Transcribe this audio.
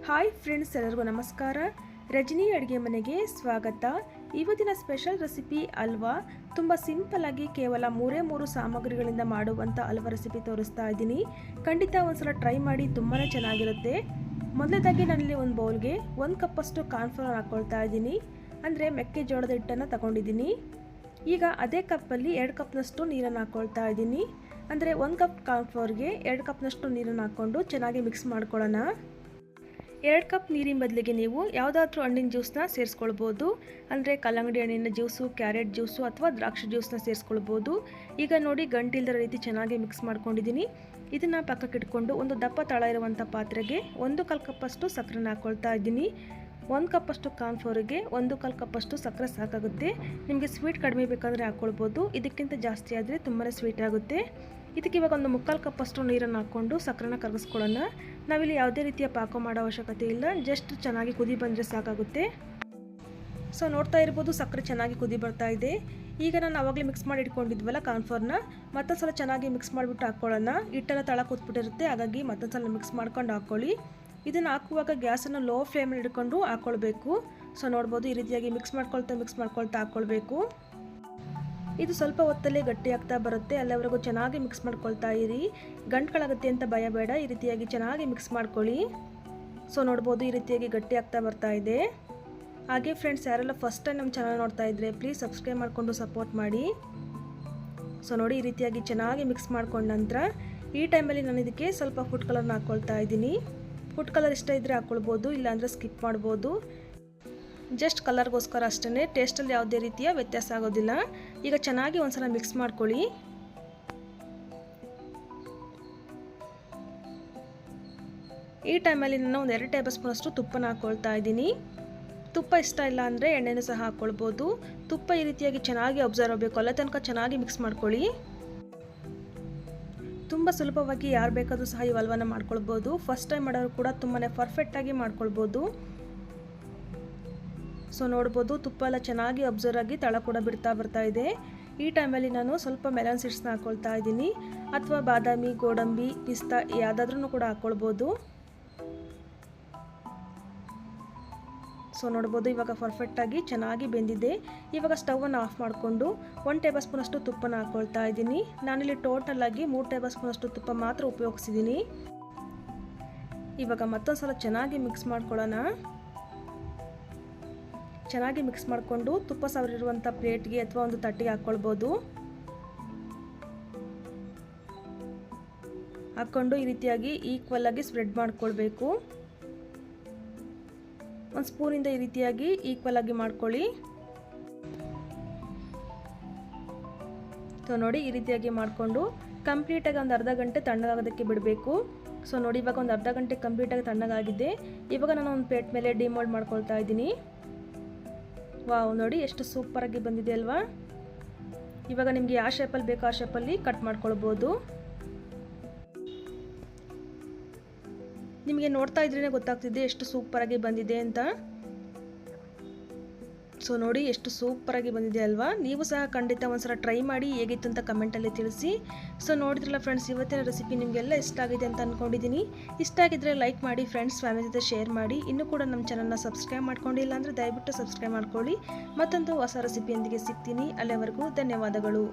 Hi friends, ಎಲ್ಲರಿಗೂ ನಮಸ್ಕಾರ. ರಜನಿ ಅಡುಗೆ ಮನೆಗೆ ಸ್ವಾಗತ. ಇವತ್ತಿನ ಸ್ಪೆಷಲ್ ರೆಸಿಪಿ ಹಲ್ವಾ. ತುಂಬ ಸಿಂಪಲ್ ಆಗಿ ಕೇವಲ ಮೂರೇ ಸಾಮಗ್ರಿಗಳಿಂದ ಮಾಡುವಂಥ ಹಲ್ವಾ ರೆಸಿಪಿ ತೋರಿಸ್ತಾ ಇದ್ದೀನಿ. ಖಂಡಿತ ಒಂದ್ಸಲ ಟ್ರೈ ಮಾಡಿ, ತುಂಬಾ ಚೆನ್ನಾಗಿರುತ್ತೆ. ಮೊದಲನೇದಾಗಿ ನಾನಿಲ್ಲಿ ಒಂದು ಬೌಲ್ಗೆ 1 ಕಪ್ಪಷ್ಟು ಕಾರ್ನ್ಫ್ಲವರ್ ಹಾಕ್ಕೊಳ್ತಾ ಇದ್ದೀನಿ. ಅಂದರೆ ಮೆಕ್ಕೆಜೋಳದ ಹಿಟ್ಟನ್ನು ತಗೊಂಡಿದ್ದೀನಿ. ಈಗ ಅದೇ ಕಪ್ಪಲ್ಲಿ 2 ಕಪ್ನಷ್ಟು ನೀರನ್ನು ಹಾಕ್ಕೊಳ್ತಾ ಇದ್ದೀನಿ. ಅಂದರೆ 1 ಕಪ್ ಕಾರ್ನ್ಫ್ಲವರ್ಗೆ 2 ಕಪ್ನಷ್ಟು ನೀರನ್ನು ಹಾಕ್ಕೊಂಡು ಚೆನ್ನಾಗಿ ಮಿಕ್ಸ್ ಮಾಡ್ಕೊಳ್ಳೋಣ. 2 ಕಪ್ ನೀರಿನ ಬದಲಿಗೆ ನೀವು ಯಾವುದಾದ್ರೂ ಹಣ್ಣಿನ ಜ್ಯೂಸನ್ನ ಸೇರಿಸ್ಕೊಳ್ಬೋದು. ಅಂದರೆ ಕಲ್ಲಂಗಡಿ ಹಣ್ಣಿನ ಜ್ಯೂಸು, ಕ್ಯಾರೆಟ್ ಜ್ಯೂಸು ಅಥವಾ ದ್ರಾಕ್ಷಿ ಜ್ಯೂಸನ್ನ ಸೇರಿಸ್ಕೊಳ್ಬೋದು. ಈಗ ನೋಡಿ, ಗಂಟಿಲ್ದರ ರೀತಿ ಚೆನ್ನಾಗಿ ಮಿಕ್ಸ್ ಮಾಡ್ಕೊಂಡಿದ್ದೀನಿ. ಇದನ್ನು ಪಕ್ಕಕ್ಕೆ ಇಟ್ಕೊಂಡು ಒಂದು ದಪ್ಪ ತಳ ಇರುವಂಥ ಪಾತ್ರೆಗೆ 1/4 ಕಪ್ಪಷ್ಟು ಸಕ್ಕರೆನ ಹಾಕ್ಕೊಳ್ತಾ ಇದ್ದೀನಿ. 1 ಕಪ್ಪಷ್ಟು ಕಾರ್ನ್ಫ್ಲವರಿಗೆ 1/4 ಕಪ್ಪಷ್ಟು ಸಕ್ಕರೆ ಸಾಕಾಗುತ್ತೆ. ನಿಮಗೆ ಸ್ವೀಟ್ ಕಡಿಮೆ ಬೇಕಾದರೆ ಹಾಕ್ಕೊಳ್ಬೋದು. ಇದಕ್ಕಿಂತ ಜಾಸ್ತಿ ಆದರೆ ತುಂಬಾ ಸ್ವೀಟ್ ಆಗುತ್ತೆ. ಇದಕ್ಕೆ ಇವಾಗ ಒಂದು 3/4 ಕಪ್ಪಷ್ಟು ನೀರನ್ನು ಹಾಕ್ಕೊಂಡು ಸಕ್ಕರೆನ ಕರಗಿಸ್ಕೊಳ್ಳೋಣ. ನಾವಿಲ್ಲಿ ಯಾವುದೇ ರೀತಿಯ ಪಾಕ ಮಾಡೋ ಅವಶ್ಯಕತೆ ಇಲ್ಲ, ಜಸ್ಟ್ ಚೆನ್ನಾಗಿ ಕುದಿ ಬಂದರೆ ಸಾಕಾಗುತ್ತೆ. ಸೊ ನೋಡ್ತಾ ಇರ್ಬೋದು, ಸಕ್ಕರೆ ಚೆನ್ನಾಗಿ ಕುದಿ ಬರ್ತಾ ಇದೆ. ಈಗ ನಾನು ಆವಾಗಲೇ ಮಿಕ್ಸ್ ಮಾಡಿ ಇಟ್ಕೊಂಡಿದ್ವಲ್ಲ ಕಾರ್ನ್ಫ್ಲವರ್ನ, ಮತ್ತೊಂದು ಸಲ ಚೆನ್ನಾಗಿ ಮಿಕ್ಸ್ ಮಾಡಿಬಿಟ್ಟು ಹಾಕ್ಕೊಳ್ಳೋಣ. ಹಿಟ್ಟೆಲ್ಲ ತಳ ಕೂತ್ಬಿಟ್ಟಿರುತ್ತೆ, ಹಾಗಾಗಿ ಮತ್ತೊಂದು ಸಲ ಮಿಕ್ಸ್ ಮಾಡ್ಕೊಂಡು ಹಾಕ್ಕೊಳ್ಳಿ. ಇದನ್ನು ಹಾಕುವಾಗ ಗ್ಯಾಸನ್ನು ಲೋ ಫ್ಲೇಮಲ್ಲಿ ಇಟ್ಕೊಂಡು ಹಾಕ್ಕೊಳ್ಬೇಕು. ಸೊ ನೋಡ್ಬೋದು, ಈ ರೀತಿಯಾಗಿ ಮಿಕ್ಸ್ ಮಾಡ್ಕೊಳ್ತಾ ಹಾಕ್ಕೊಳ್ಬೇಕು. ಇದು ಸ್ವಲ್ಪ ಹೊತ್ತಲ್ಲೇ ಗಟ್ಟಿ ಆಗ್ತಾ ಬರುತ್ತೆ. ಅಲ್ಲಿವರೆಗೂ ಚೆನ್ನಾಗಿ ಮಿಕ್ಸ್ ಮಾಡ್ಕೊಳ್ತಾ ಇರಿ. ಗಂಟುಗಳಾಗುತ್ತೆ ಅಂತ ಭಯ ಬೇಡ, ಈ ರೀತಿಯಾಗಿ ಚೆನ್ನಾಗಿ ಮಿಕ್ಸ್ ಮಾಡ್ಕೊಳ್ಳಿ. ಸೊ ನೋಡ್ಬೋದು, ಈ ರೀತಿಯಾಗಿ ಗಟ್ಟಿ ಆಗ್ತಾ ಬರ್ತಾ ಇದೆ. ಹಾಗೆ ಫ್ರೆಂಡ್ಸ್, ಯಾರೆಲ್ಲ ಫಸ್ಟ್ ಟೈಮ್ ನಮ್ಮ ಚಾನಲ್ ನೋಡ್ತಾ ಇದ್ದರೆ ಪ್ಲೀಸ್ ಸಬ್ಸ್ಕ್ರೈಬ್ ಮಾಡಿಕೊಂಡು ಸಪೋರ್ಟ್ ಮಾಡಿ. ಸೊ ನೋಡಿ, ಈ ರೀತಿಯಾಗಿ ಚೆನ್ನಾಗಿ ಮಿಕ್ಸ್ ಮಾಡ್ಕೊಂಡ ನಂತರ ಈ ಟೈಮಲ್ಲಿ ನಾನು ಇದಕ್ಕೆ ಸ್ವಲ್ಪ ಫುಡ್ ಕಲರ್ನ ಹಾಕ್ಕೊಳ್ತಾ ಇದ್ದೀನಿ. ಫುಡ್ ಕಲರ್ ಇಷ್ಟ ಇದ್ದರೆ ಹಾಕ್ಕೊಳ್ಬೋದು, ಇಲ್ಲಾಂದರೆ ಸ್ಕಿಪ್ ಮಾಡ್ಬೋದು. ಜಸ್ಟ್ ಕಲರ್ಗೋಸ್ಕರ ಅಷ್ಟೇ, ಟೇಸ್ಟಲ್ಲಿ ಯಾವುದೇ ರೀತಿಯ ವ್ಯತ್ಯಾಸ ಆಗೋದಿಲ್ಲ. ಈಗ ಚೆನ್ನಾಗಿ ಒಂದ್ಸಲ ಮಿಕ್ಸ್ ಮಾಡ್ಕೊಳ್ಳಿ. ಈ ಟೈಮಲ್ಲಿ ನಾನು ಒಂದು 2 ಟೇಬಲ್ ಸ್ಪೂನ್ ಅಷ್ಟು ತುಪ್ಪನ ಹಾಕ್ಕೊಳ್ತಾ ಇದ್ದೀನಿ. ತುಪ್ಪ ಇಷ್ಟ ಇಲ್ಲ ಅಂದರೆ ಎಣ್ಣೆನೂ ಸಹ ಹಾಕ್ಕೊಳ್ಬೋದು. ತುಪ್ಪ ಈ ರೀತಿಯಾಗಿ ಚೆನ್ನಾಗಿ ಅಬ್ಸರ್ವ್ ಆಗಬೇಕು, ಅಲ್ಲ ತನಕ ಚೆನ್ನಾಗಿ ಮಿಕ್ಸ್ ಮಾಡ್ಕೊಳ್ಳಿ. ತುಂಬ ಸುಲಭವಾಗಿ ಯಾರು ಬೇಕಾದರೂ ಸಹ ಈ ಹಲ್ವಾನ ಮಾಡ್ಕೊಳ್ಬೋದು. ಫಸ್ಟ್ ಟೈಮ್ ಮಾಡೋರು ಕೂಡ ತುಂಬಾ ಪರ್ಫೆಕ್ಟಾಗಿ ಮಾಡ್ಕೊಳ್ಬೋದು. ಸೊ ನೋಡ್ಬೋದು, ತುಪ್ಪ ಎಲ್ಲ ಚೆನ್ನಾಗಿ ಅಬ್ಸರ್ವ್ ಆಗಿ ತಳ ಕೂಡ ಬಿಡ್ತಾ ಬರ್ತಾ ಇದೆ. ಈ ಟೈಮಲ್ಲಿ ನಾನು ಸ್ವಲ್ಪ ಮೆಲನ್ ಸೀಡ್ಸ್ನ ಹಾಕ್ಕೊಳ್ತಾ ಇದ್ದೀನಿ, ಅಥವಾ ಬಾದಾಮಿ, ಗೋಡಂಬಿ, ಪಿಸ್ತಾ ಯಾವುದಾದ್ರೂ ಕೂಡ ಹಾಕ್ಕೊಳ್ಬೋದು. ಸೊ ನೋಡ್ಬೋದು, ಇವಾಗ ಪರ್ಫೆಕ್ಟಾಗಿ ಚೆನ್ನಾಗಿ ಬೆಂದಿದೆ. ಇವಾಗ ಸ್ಟವನ್ನು ಆಫ್ ಮಾಡಿಕೊಂಡು 1 ಟೇಬಲ್ ಸ್ಪೂನ್ ಅಷ್ಟು ತುಪ್ಪನ ಹಾಕ್ಕೊಳ್ತಾ ಇದ್ದೀನಿ. ನಾನಿಲ್ಲಿ ಟೋಟಲ್ ಆಗಿ 3 ಟೇಬಲ್ ಸ್ಪೂನ್ ಅಷ್ಟು ತುಪ್ಪ ಮಾತ್ರ ಉಪಯೋಗಿಸಿದ್ದೀನಿ. ಇವಾಗ ಮತ್ತೊಂದು ಸಲ ಚೆನ್ನಾಗಿ ಮಿಕ್ಸ್ ಮಾಡ್ಕೊಳ್ಳೋಣ. ಚೆನ್ನಾಗಿ ಮಿಕ್ಸ್ ಮಾಡಿಕೊಂಡು ತುಪ್ಪ ಸವರಿರುವಂಥ ಪ್ಲೇಟ್ಗೆ ಅಥವಾ ಒಂದು ತಟ್ಟೆಗೆ ಹಾಕ್ಕೊಳ್ಬೋದು. ಹಾಕ್ಕೊಂಡು ಈ ರೀತಿಯಾಗಿ ಈಕ್ವಲ್ ಆಗಿ ಸ್ಪ್ರೆಡ್ ಮಾಡ್ಕೊಳ್ಬೇಕು. ಒಂದು ಸ್ಪೂನಿಂದ ಈ ರೀತಿಯಾಗಿ ಈಕ್ವಲ್ ಆಗಿ ಮಾಡ್ಕೊಳ್ಳಿ. ಸೊ ನೋಡಿ, ಈ ರೀತಿಯಾಗಿ ಮಾಡಿಕೊಂಡು ಕಂಪ್ಲೀಟಾಗಿ ಒಂದು ಅರ್ಧ ಗಂಟೆ ತಣ್ಣಗಾಗೋದಕ್ಕೆ ಬಿಡಬೇಕು. ಸೊ ನೋಡಿ, ಇವಾಗ ಒಂದು ಅರ್ಧ ಗಂಟೆ ಕಂಪ್ಲೀಟಾಗಿ ತಣ್ಣಗಾಗಿದೆ. ಇವಾಗ ನಾನು ಒಂದು ಪ್ಲೇಟ್ ಮೇಲೆ ಡಿಮೋಲ್ಡ್ ಮಾಡ್ಕೊಳ್ತಾ ಇದ್ದೀನಿ. ವಾವ್, ನೋಡಿ ಎಷ್ಟು ಸೂಪರಾಗಿ ಬಂದಿದೆ ಅಲ್ವಾ. ಇವಾಗ ನಿಮಗೆ ಯಾವ ಶೇಪಲ್ಲಿ ಬೇಕೋ ಆ ಶೇಪಲ್ಲಿ ಕಟ್ ಮಾಡ್ಕೊಳ್ಬೋದು. ನಿಮಗೆ ನೋಡ್ತಾ ಇದ್ರೇ ಗೊತ್ತಾಗ್ತಿದೆ ಎಷ್ಟು ಸೂಪರಾಗಿ ಬಂದಿದೆ ಅಂತ. ಸೊ ನೋಡಿ, ಎಷ್ಟು ಸೂಪರಾಗಿ ಬಂದಿದೆ ಅಲ್ವಾ. ನೀವು ಸಹ ಖಂಡಿತ ಒಂದ್ಸಲ ಟ್ರೈ ಮಾಡಿ, ಹೇಗಿತ್ತು ಅಂತ ಕಮೆಂಟಲ್ಲಿ ತಿಳಿಸಿ. ಸೊ ನೋಡಿದ್ರಲ್ಲ ಫ್ರೆಂಡ್ಸ್, ಇವತ್ತಿನ ರೆಸಿಪಿ ನಿಮಗೆಲ್ಲ ಇಷ್ಟ ಆಗಿದೆ ಅಂತ ಅಂದ್ಕೊಂಡಿದ್ದೀನಿ. ಇಷ್ಟ ಆಗಿದ್ದರೆ ಲೈಕ್ ಮಾಡಿ ಫ್ರೆಂಡ್ಸ್, ಫ್ಯಾಮಿಲಿ ಜೊತೆ ಶೇರ್ ಮಾಡಿ. ಇನ್ನೂ ಕೂಡ ನಮ್ಮ ಚಾನಲ್ನ ಸಬ್ಸ್ಕ್ರೈಬ್ ಮಾಡ್ಕೊಂಡಿಲ್ಲ ಅಂದರೆ ದಯವಿಟ್ಟು ಸಬ್ಸ್ಕ್ರೈಬ್ ಮಾಡ್ಕೊಳ್ಳಿ. ಮತ್ತೊಂದು ಹೊಸ ರೆಸಿಪಿಯೊಂದಿಗೆ ಸಿಗ್ತೀನಿ. ಅಲ್ಲಿವರೆಗೂ ಧನ್ಯವಾದಗಳು.